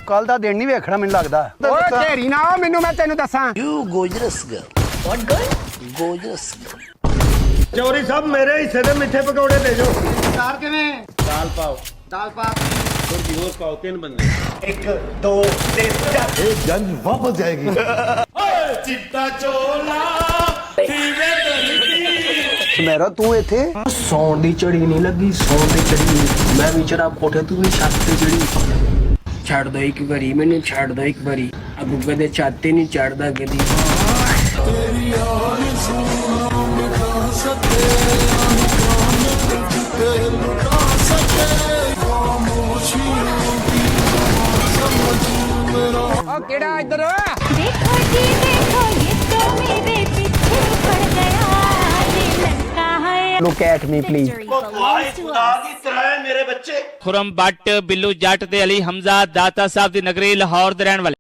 ਕੱਲ ਦਾ ਦਿਨ ਨਹੀਂ ਵੇਖਣਾ ਮੈਨੂੰ ਲੱਗਦਾ। ਓਏ ਢੇਰੀ ਨਾ ਆ ਮੈਨੂੰ, ਮੈਂ ਤੈਨੂੰ ਦੱਸਾਂ। You gorgeous girl. What girl? Gorgeous girl. ਚੋਰੀ ਸਾਹਿਬ ਮੇਰੇ ਹਿੱਸੇ ਦੇ ਮਿੱਠੇ ਪਕੌੜੇ ਦੇ ਜੋ। ਦਾਲ ਕਿਵੇਂ? ਦਾਲ ਪਾਓ, ਦਾਲ ਪਾ। ਥੋੜੀ ਹੋਰ ਪਾਓ, 3 ਬੰਦੇ। 1 2 3 4। ये गंज वापस जाएगी। ਚਿੱਟਾ ਚੋਲਾ ਠੀਵੇ ਸਮੈਰਾ ਤੂੰ ਇੱਥੇ ਸੌਣ ਦੀ ਝੜੀ ਨਹੀਂ ਲੱਗੀ, ਸੌਣ ਦੀ ਝੜੀ ਮੈਂ ਵੀ ਚੜਾ ਕੋਠੇ ਤੂੰ ਵੀ ਛੱਤ ਤੇ ਚੜੀ। ਛੱਡ ਦੋ ਇੱਕ ਵਾਰੀ ਮੈਨੂੰ, ਛੱਡ ਦੋ ਇੱਕ ਵਾਰੀ, ਆ ਗੁੱਗੇ ਦੇ ਛੱਤ ਤੇ ਨਹੀਂ ਚੜਦਾ ਕਦੀ। ਓ ਕਿਹੜਾ ਇੱਧਰ? देखो जी देखो ये तो मेरे पीछे पड़ गया, ये लड़का है। Look at me please। Khurram but, Billu ਜੱਟ ਤੇ ਅਲੀ ਹਮਜ਼ਾ ਦਾਤਾ ਸਾਹਿਬ ਦੀ ਨਗਰੀ ਲਾਹੌਰ ਦੇ ਰਹਿਣ ਵਾਲੇ।